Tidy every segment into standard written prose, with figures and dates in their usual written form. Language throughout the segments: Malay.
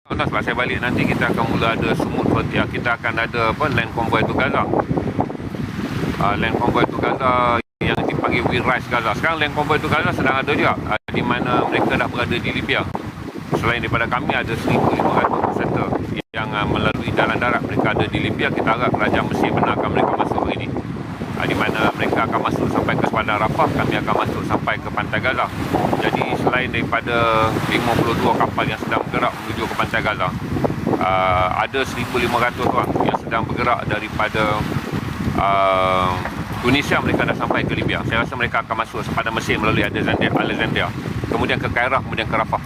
Sebab saya balik nanti kita akan mula ada semut vertical. Kita akan ada land convoy to Gaza. Land convoy to Gaza yang dipanggil We Rise Gaza. Sekarang land convoy to Gaza sedang ada juga, di mana mereka dah berada di Libya. Selain daripada kami ada 1,500 peserta yang melalui jalan darat. Mereka ada di Libya. Kita harap kerajaan Mesir benarkan mereka masuk hari ini, di mana mereka akan masuk sampai ke sepanjang Rafah. Kami akan masuk sampai ke pantai Gaza. Jadi selain daripada 52 kapal yang sedang bergerak menuju ke pantai Gaza, ada 1,500 orang yang sedang bergerak daripada Tunisia. Mereka dah sampai ke Libya. Saya rasa mereka akan masuk sepanjang Mesir melalui Alexandria, kemudian ke Kairah, kemudian ke Rafah.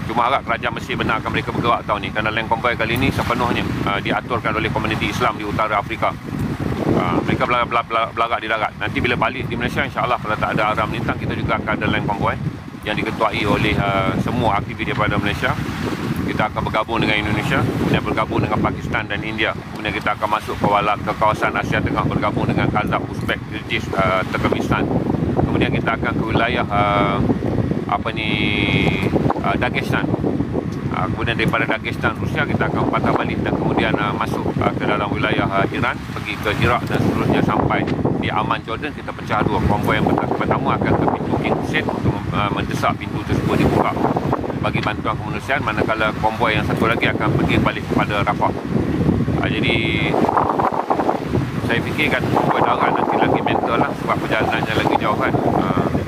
Cuma harap kerajaan Mesir benarkan mereka bergerak tahun ni, kerana land convoy kali ini sepenuhnya diaturkan oleh komuniti Islam di utara Afrika. Mereka belagak di darat. Nanti bila balik di Malaysia, insyaAllah kalau tak ada arah melintang, kita juga akan ada land convoy yang diketuai oleh semua aktivis daripada Malaysia. Kita akan bergabung dengan Indonesia, kemudian bergabung dengan Pakistan dan India. Kemudian kita akan masuk ke kawasan Asia Tengah, bergabung dengan Kazakh, Uzbek, Kyrgyz, Turkmenistan. Kemudian kita akan ke wilayah Dagestan. Kemudian daripada Dagestan, Rusia, kita akan patah balik dan kemudian masuk ke dalam wilayah Iran, pergi ke Iraq dan seterusnya sampai di Amman, Jordan. Kita pecah dua. Konvoi yang pertama akan ke pintu King Hussein untuk mendesak pintu tersebut dibuka bagi bantuan kemanusiaan, manakala konvoi yang satu lagi akan pergi balik kepada Rafah. Jadi saya fikirkan konvoi darat nanti lagi mental lah, sebab perjalanannya lagi jauh kan.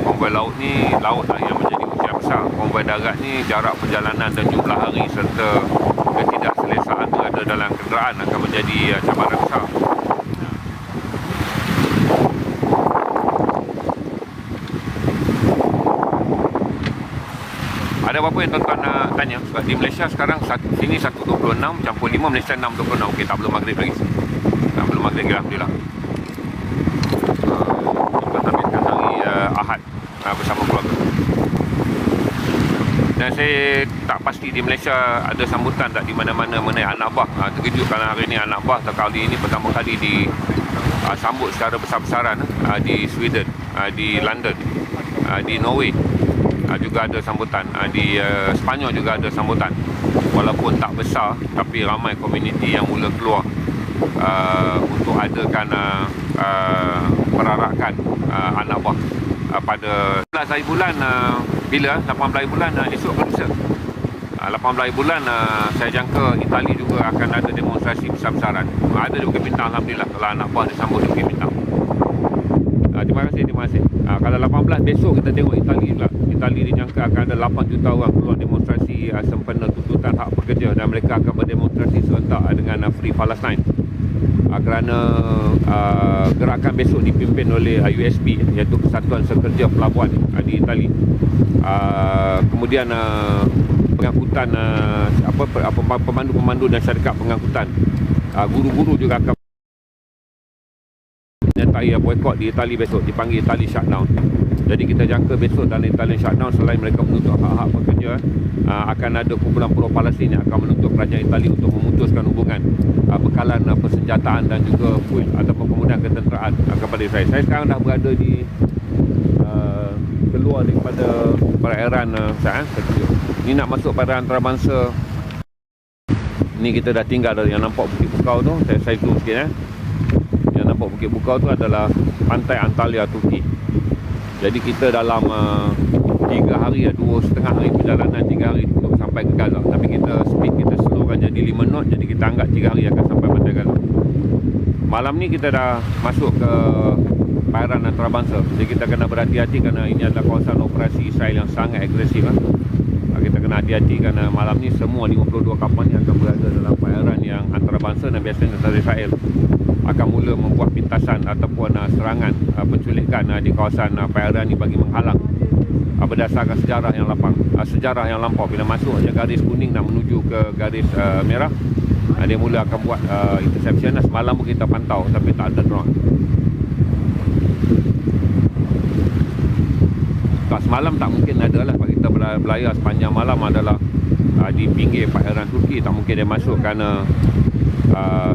Konvoi laut ni, laut lah yang menjadi ujian besar. Konvoi darat ni jarak perjalanan dan jumlah hari serta ketidakselesaan ada dalam kenderaan akan menjadi cabaran besar. Ada apa-apa yang tuan-tuan nak tanya? Sebab di Malaysia sekarang sini 1.26 campur 5, Malaysia 6.26. Okey, tak belum maghrib lagi. Belum maghrib lagi, alhamdulillah. Kita tamatkan hari Ahad bersama keluarga. Dan saya tak pasti di Malaysia ada sambutan tak di mana-mana mengenai anak bah. Terkejut kerana hari ini anak bah kali ini pertama kali disambut secara besar-besaran di Sweden, di London, di Norway. Juga ada sambutan, di Sepanyol juga ada sambutan. Walaupun tak besar, tapi ramai komuniti yang mula keluar untuk adakan perarakan anak buah pada 18 hari bulan. Bila 18 hari bulan esok ke lusa, 18 hari bulan saya jangka Itali juga akan ada demonstrasi besar-besaran. Ada di Bukit Bintang, alhamdulillah. Kalau anak buah disambut di Bukit Bintang. Terima kasih. Kalau 18 besok kita tengok Itali pula. Itali dijangka akan ada 8 juta orang keluar demonstrasi sempena tuntutan hak pekerja, dan mereka akan berdemonstrasi serentak dengan Free Palestine. Kerana gerakan besok dipimpin oleh USB, iaitu Kesatuan Sekerja Pelabuhan di Itali. Kemudian pengangkutan pemandu-pemandu dan syarikat pengangkutan, guru-guru juga akan menyertai boykot di Itali besok, dipanggil Itali shutdown. Jadi kita jangka besok dalam Italian shutdown, selain mereka menuntut hak-hak pekerja, akan ada kumpulan pro-Palestin yang akan menuntut kerajaan Itali untuk memutuskan hubungan bekalan persenjataan dan juga fuel ataupun kemudian ketenteraan kepada Israel. Saya sekarang dah berada di keluar daripada perairan ni nak masuk perairan antarabangsa. Ni kita dah tinggal yang nampak Bukit Bukau tu. Saya zoom sikit Yang nampak Bukit Bukau tu adalah pantai Antalya, Turki. Jadi kita dalam 3 hari, 2,5 hari perjalanan, 3 hari untuk sampai ke Gaza. Tapi speed kita slowkan jadi 5 knot. Jadi kita anggap 3 hari akan sampai pantai Gaza. Malam ni kita dah masuk ke perairan antarabangsa. Jadi kita kena berhati-hati kerana ini adalah kawasan operasi Israel yang sangat agresif. Kita kena hati-hati kerana malam ni semua 52 kapal ni akan berada dalam perairan yang antarabangsa, dan biasanya tentera Israel akan mula membuat pintasan ataupun serangan penculikan di kawasan perairan ni bagi menghalang berdasarkan sejarah yang lampau. Bila masuk garis kuning nak menuju ke garis merah, dia mula akan buat interception. Semalam pun kita pantau tapi tak ada drone. Semalam tak mungkin ada lah. Kita berlayar sepanjang malam adalah di pinggir perairan Turki. Tak mungkin dia masuk kerana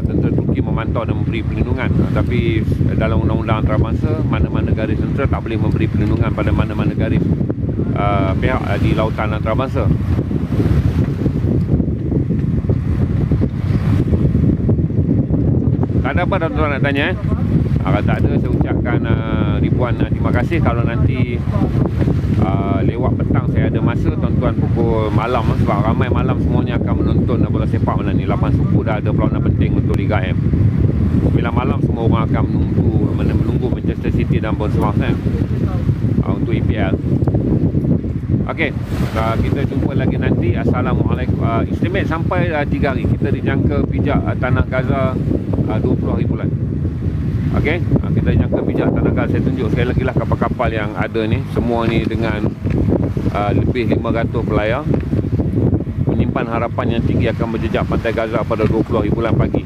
tentera Turki memantau dan memberi perlindungan. Tapi dalam undang-undang antarabangsa, mana-mana garis tentera tak boleh memberi perlindungan pada mana-mana garis pihak di lautan antarabangsa. ada apa tuan nak tanya? Kalau tak ada, saya ucapkan ribuan terima kasih. Kalau nanti lewat petang saya ada masa, tuan-tuan pukul malam, sebab ramai malam semuanya akan menonton bola sepak malam ni. 8 suku dah ada perlawanan penting untuk Liga M. 9 malam semua orang akan menunggu Manchester City dan Bournemouth untuk EPL. Okey, kita jumpa lagi nanti. Assalamualaikum. Estimate sampai 3 hari kita dijangka pijak tanah Gaza 20 hari bulan. Okey, kita jangka pijak tanah Gaza. Saya tunjuk sekali lagi lah kapal-kapal yang ada ni. Semua ni dengan lebih 500 pelayar, menyimpan harapan yang tinggi akan berjejak pantai Gaza pada 20 hari bulan pagi.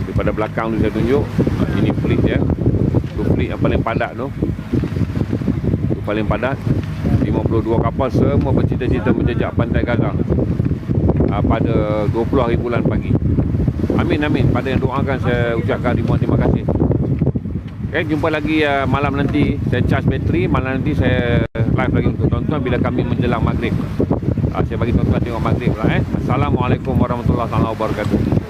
Daripada belakang tu saya tunjuk, ini fleet dia. Tu fleet yang paling padat tu. Tu paling padat. 52 kapal semua bercita-cita menjejak pantai Gaza pada 20 hari bulan pagi. Amin, amin. Pada yang doakan saya ucapkan ribuan terima kasih. Okay, jumpa lagi malam nanti. Saya charge bateri. Malam nanti saya live lagi untuk tuan-tuan bila kami menjelang maghrib. Saya bagi tuan-tuan tengok maghrib lah. Assalamualaikum warahmatullahi wabarakatuh.